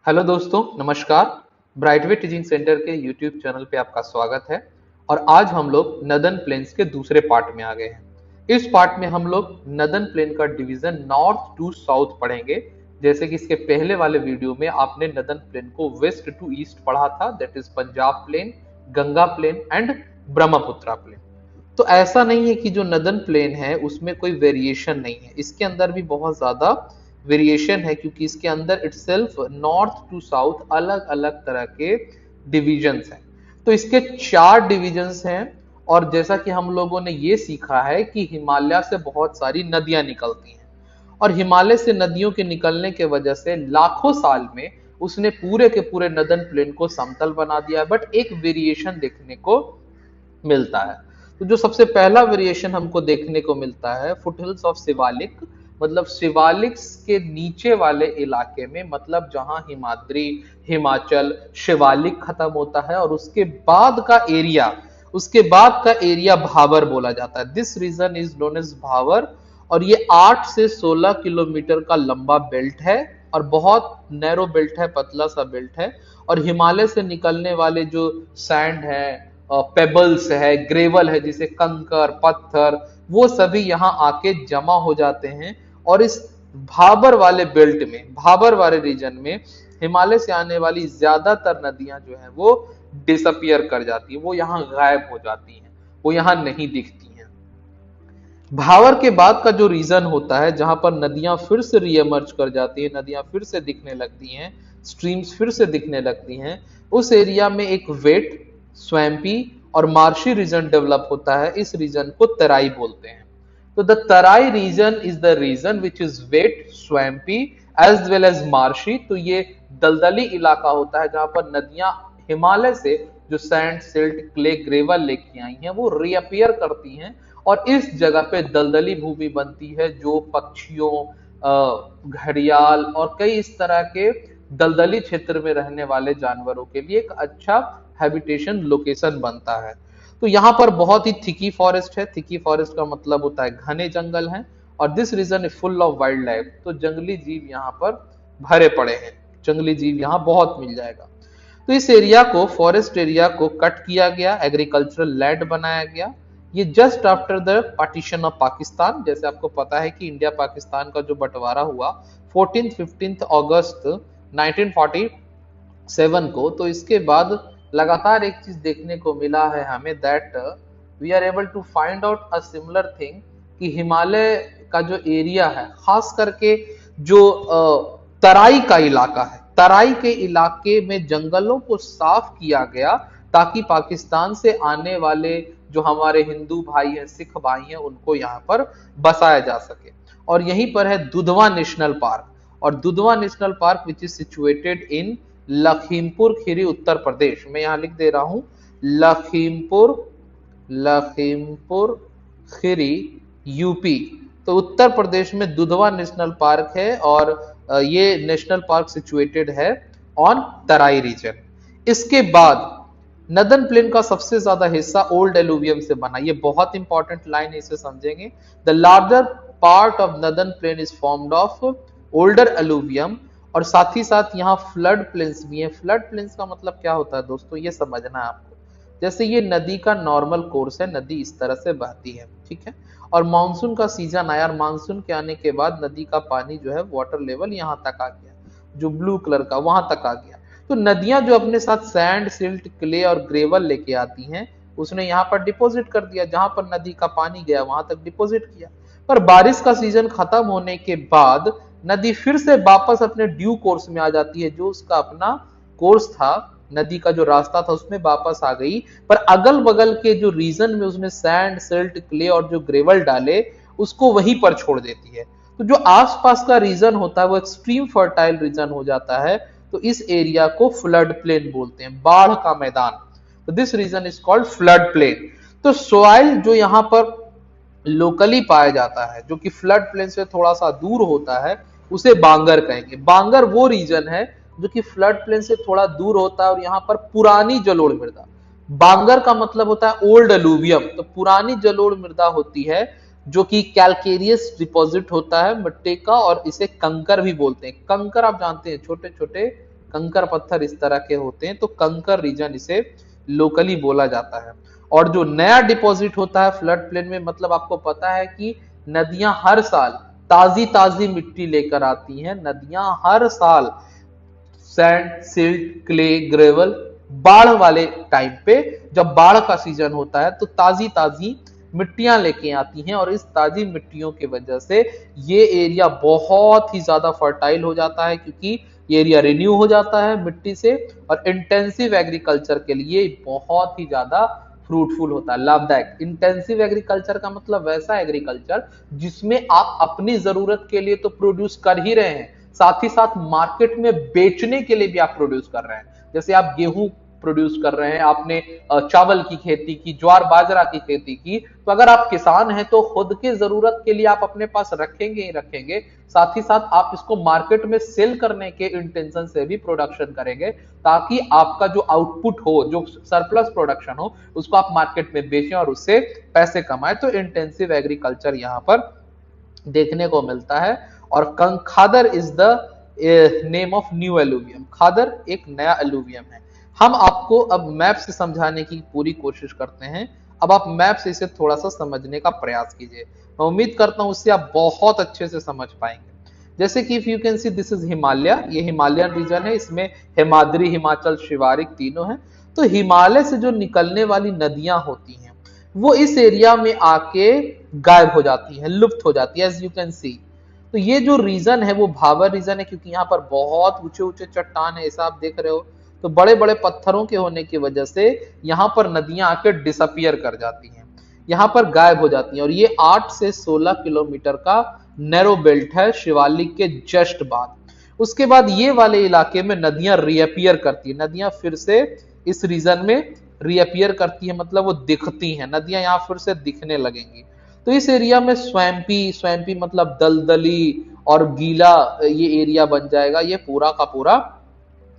Hello दोस्तों, नमस्कार। ब्राइटवे teaching centre के यूट्यूब चैनल पे आपका स्वागत है। और आज हम लोग नदन प्लेन्स के दूसरे पार्ट में आ गए हैं। इस पार्ट में हम लोग नदन प्लेन का डिवीजन नॉर्थ टू साउथ पढ़ेंगे। जैसे कि इसके पहले वाले वीडियो में आपने नदन प्लेन को वेस्ट टू ईस्ट पढ़ा था, that is Punjab plain, Ganga plain and Brahmaputra plain. तो ऐसा नहीं है कि जो नदन प्लेन है उसमें कोई वेरिएशन नहीं है, इसके अंदर भी बहुत ज्यादा वेरिएशन है, क्योंकि इसके अंदर इटसेल्फ नॉर्थ टू साउथ अलग अलग तरह के डिविजन्स हैं। तो इसके 4 डिविजन्स हैं। और जैसा कि हम लोगों ने ये सीखा है कि हिमालय से बहुत सारी नदियां निकलती हैं, और हिमालय से नदियों के निकलने के वजह से लाखों साल में उसने पूरे के पूरे नदन प्लेन को समतल बना दिया। बट एक वेरिएशन देखने को मिलता है। तो जो सबसे पहला वेरिएशन हमको देखने को मिलता है, फुटहिल्स ऑफ शिवालिक, मतलब शिवालिक के नीचे वाले इलाके में, मतलब जहां हिमाद्री, हिमाचल, शिवालिक खत्म होता है और उसके बाद का एरिया भाबर बोला जाता है। This region is known as Bhabar. और ये 8 से 16 किलोमीटर का लंबा बेल्ट है और बहुत नैरो बेल्ट है, पतला सा बेल्ट है। और हिमालय से निकलने वाले जो सैंड है, पेबल्स है, ग्रेवल है, जिसे कंकर, पत्थर, वो सभी यहाँ आके जमा हो जाते हैं। और इस भाबर वाले बेल्ट में, भाबर वाले रीजन में हिमालय से आने वाली ज्यादातर नदियां जो है वो डिसअपियर कर जाती है, वो यहाँ गायब हो जाती हैं, वो यहाँ नहीं दिखती हैं। भावर के बाद का जो रीजन होता है जहां पर नदियां फिर से रीएमर्ज कर जाती है, नदियां फिर से दिखने लगती हैं, स्ट्रीम्स फिर से दिखने लगती हैं, उस एरिया में एक वेट, स्वैम्पी और मार्शी रीजन डेवलप होता है। इस रीजन को तराई बोलते हैं। तो the Terai region is the region which is wet, swampy as well as marshy. तो ये दलदली इलाका होता है जहां पर नदियां हिमालय से जो सैंड, सिल्ट, क्ले, ग्रेवल लेके आई हैं वो रीअपियर करती हैं, और इस जगह पे दलदली भूमि बनती है जो पक्षियों, घड़ियाल और कई इस तरह के दलदली क्षेत्र में रहने वाले जानवरों के लिए एक अच्छा हैबिटेशन लोकेशन बनता है। तो यहाँ पर बहुत ही थिकी फॉरेस्ट है। थिकी फॉरेस्ट का मतलब होता है घने जंगल हैं, और this region is full of wild life. तो जंगली जीव यहाँ पर भरे पड़े हैं, जंगली जीव यहाँ बहुत मिल जाएगा। तो इस एरिया को, फॉरेस्ट एरिया को कट किया गया, एग्रीकल्चरल लैंड बनाया गया। ये just after the partition of Pakistan. जैसे आपको पता है कि इंडिया पाकिस्तान का जो बंटवारा हुआ 14-15 अगस्त 1947 को, तो इसके बाद लगातार एक चीज देखने को मिला है हमें, that we are able to find out a similar thing, कि हिमालय का जो एरिया है, खास करके जो तराई का इलाका है, तराई के इलाके में जंगलों को साफ किया गया ताकि पाकिस्तान से आने वाले जो हमारे हिंदू भाई हैं, सिख भाई हैं, उनको यहाँ पर बसाया जा सके। और यहीं पर है दुधवा नेशनल पार्क। और Dudhwa national park which is situated in Lakhimpur Kheri, Uttar Pradesh. मैं यहाँ लिख दे रहा हूं लखीमपुर खीरी, यूपी। तो उत्तर प्रदेश में दुधवा नेशनल पार्क है, और ये नेशनल पार्क सिचुएटेड है ऑन तराई रीजन। इसके बाद नदन प्लेन का सबसे ज्यादा हिस्सा ओल्ड एलुवियम से बना। ये बहुत इंपॉर्टेंट लाइन है, इसे समझेंगे। The larger part of northern plain is formed of older alluvium. और साथ ही साथ यहाँ फ्लड प्लेन्स भी हैं। फ्लड प्लेन्स का मतलब क्या होता है दोस्तों, ये समझना है आपको। जैसे ये नदी का नॉर्मल कोर्स है, नदी इस तरह से बहती है, ठीक है। और मानसून का सीजन आया, और मानसून के आने के बाद नदी का पानी जो है, वाटर लेवल यहाँ तक आ गया, जो ब्लू कलर का वहां तक आ गया। तो नदियां जो अपने साथ सैंड, सिल्ट, क्ले और ग्रेवल लेके आती हैं, उसने यहाँ पर डिपॉजिट कर दिया। जहां पर नदी का पानी गया वहां तक डिपॉजिट किया। पर बारिश का सीजन खत्म होने के बाद नदी फिर से वापस अपने ड्यू कोर्स में आ जाती है, जो उसका अपना कोर्स था, नदी का जो रास्ता था उसमें वापस आ गई। पर अगल बगल के जो रीजन में उसने सैंड, सिल्ट, क्ले और जो ग्रेवल डाले, उसको वहीं पर छोड़ देती है। तो जो आसपास का रीजन होता है वो एक्सट्रीम फर्टाइल रीजन हो जाता है। तो इस एरिया को फ्लड प्लेन बोलते हैं, बाढ़ का मैदान। तो this region is called flood plain. तो सॉइल जो यहाँ पर लोकली पाया जाता है, जो कि फ्लड प्लेन से थोड़ा सा दूर होता है, उसे बांगर कहेंगे। बांगर वो रीजन है जो कि फ्लड प्लेन से थोड़ा दूर होता है, और यहाँ पर पुरानी जलोढ़ मृदा, बांगर का मतलब होता है ओल्ड एलुवियम। तो पुरानी जलोढ़ मृदा होती है जो कि कैलकेरियस डिपॉजिट होता है मिट्टी का, और इसे कंकर भी बोलते हैं। कंकर आप जानते हैं, छोटे छोटे कंकर पत्थर इस तरह के होते हैं, तो कंकर रीजन इसे लोकली बोला जाता है। और जो नया डिपॉजिट होता है फ्लड प्लेन में, मतलब आपको पता है कि नदियां हर साल ताजी ताजी मिट्टी लेकर आती हैं, नदियां हर साल सैंड, सिल्ट, क्ले, ग्रेवल, बाढ़ वाले टाइम पे जब बाढ़ का सीजन होता है तो ताजी ताजी मिट्टियां लेके आती हैं, और इस ताजी मिट्टियों की वजह से ये एरिया बहुत ही ज्यादा फर्टाइल हो जाता है, क्योंकि ये एरिया रिन्यू हो जाता है मिट्टी से, और इंटेंसिव एग्रीकल्चर के लिए बहुत ही ज्यादा फ्रूटफुल होता है, लाभदायक। इंटेंसिव एग्रीकल्चर का मतलब वैसा एग्रीकल्चर जिसमें आप अपनी जरूरत के लिए तो प्रोड्यूस कर ही रहे हैं, साथ ही साथ मार्केट में बेचने के लिए भी आप प्रोड्यूस कर रहे हैं। जैसे आप गेहूं प्रोड्यूस कर रहे हैं, आपने चावल की खेती की, ज्वार बाजरा की खेती की, तो अगर आप किसान हैं तो खुद की जरूरत के लिए आप अपने पास रखेंगे ही रखेंगे, साथ ही साथ आप इसको मार्केट में सेल करने के इंटेंशन से भी प्रोडक्शन करेंगे, ताकि आपका जो आउटपुट हो, जो सरप्लस प्रोडक्शन हो, उसको आप मार्केट में बेचें और उससे पैसे कमाएं। तो इंटेंसिव एग्रीकल्चर यहां पर देखने को मिलता है। और khadar is the name of new alluvium. Khadar एक नया एलुवियम है। हम आपको अब मैप से समझाने की पूरी कोशिश करते हैं। अब आप मैप से इसे थोड़ा सा समझने का प्रयास कीजिए, मैं उम्मीद करता हूं उससे आप बहुत अच्छे से समझ पाएंगे। जैसे कि if you can see, this is Himalaya, ये हिमालयन रीजन है, इसमें हिमाद्री, हिमाचल, शिवालिक तीनों हैं। तो हिमालय से जो निकलने वाली नदियां होती हैं वो इस एरिया में आके गायब हो जाती है, लुप्त हो जाती है, एज यू कैन सी। तो ये जो रीजन है वो भावर रीजन है, क्योंकि यहाँ पर बहुत ऊंचे ऊंचे चट्टान है, ऐसा आप देख रहे हो। तो बड़े बड़े पत्थरों के होने की वजह से यहाँ पर नदियां आकर डिसअपियर कर जाती हैं, यहाँ पर गायब हो जाती हैं। और ये 8 से 16 किलोमीटर का नैरो बेल्ट है शिवालिक के जस्ट बाद। उसके बाद ये वाले इलाके में नदियां रीअपियर करती है, नदियां फिर से इस रीजन में रीअपियर करती है, मतलब वो दिखती हैं, नदियां यहाँ फिर से दिखने लगेंगी। तो इस एरिया में स्वैम्पी, स्वैम्पी मतलब दलदली और गीला ये एरिया बन जाएगा, ये पूरा का पूरा।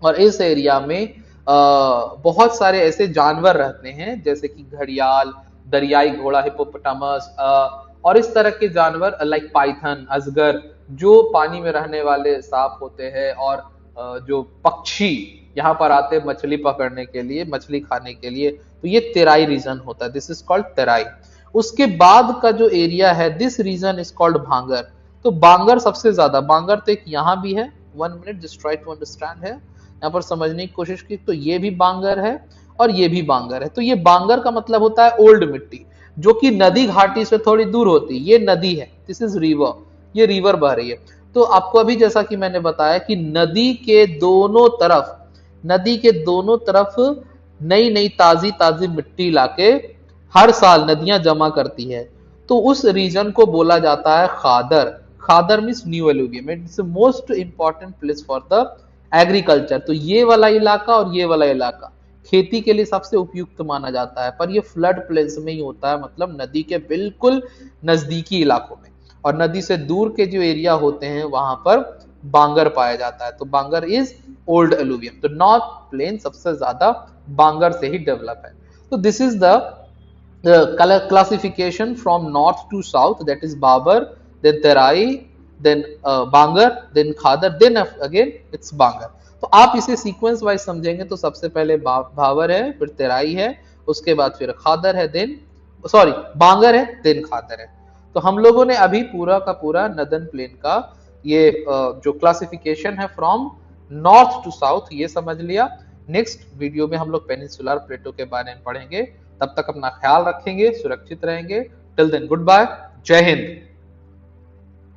और इस एरिया में बहुत सारे ऐसे जानवर रहते हैं, जैसे कि घड़ियाल, दरियाई घोड़ा, हिपोपोटामस, और इस तरह के जानवर लाइक पाइथन, अजगर, जो पानी में रहने वाले सांप होते हैं, और जो पक्षी यहाँ पर आते हैं मछली पकड़ने के लिए, मछली खाने के लिए। तो ये तेराई रीजन होता है, दिस इज कॉल्ड तेराई। उसके बाद का जो एरिया है, दिस रीजन इज कॉल्ड भांगर। तो बांगर सबसे ज्यादा, बांगर तो एक यहाँ भी है, 1 minute just try to understand है, यहाँ पर समझने की कोशिश की। तो ये भी बांगर है और ये भी बांगर है। तो ये बांगर का मतलब होता है ओल्ड मिट्टी, जो कि नदी घाटी से थोड़ी दूर होती है। ये नदी है, दिस इज रिवर, ये रिवर बह रही है। तो आपको अभी जैसा कि मैंने बताया कि नदी के दोनों तरफ, नदी के दोनों तरफ नई नई ताजी ताजी मिट्टी लाके हर साल नदियां जमा करती है। तो उस रीजन को बोला जाता है khadar. Khadar means new alluvium, it's most important place for the agriculture. तो ये वाला इलाका और ये वाला इलाका खेती के लिए सबसे उपयुक्त माना जाता है, पर ये फ्लड प्लेन्स में ही होता है, मतलब नदी के बिल्कुल नजदीकी इलाकों में। और नदी से दूर के जो एरिया होते हैं वहां पर बांगर पाया जाता है। तो बांगर इज ओल्ड एलुवियम। तो नॉर्थ प्लेन सबसे ज्यादा बांगर से ही डेवलप है। तो this is the classification from north to south, that is Babar, then Terai, then Bangar, then Khadar, then again it's Bangar। तो आप इसे सीक्वेंस वाइज समझेंगे तो सबसे पहले भावर है, फिर तेराई है, उसके बाद फिर खादर है, देन सॉरी बांगर है, देन खादर है। तो हम लोगों ने अभी पूरा का पूरा नदन प्लेन का ये जो क्लासिफिकेशन है फ्रॉम नॉर्थ टू साउथ ये समझ लिया। नेक्स्ट वीडियो में हम लोग पेनिनसुलर प्लेटो के बारे में पढ़ेंगे। तब तक अपना ख्याल रखेंगे, सुरक्षित रहेंगे। टिल देन गुड बाय, जय हिंद।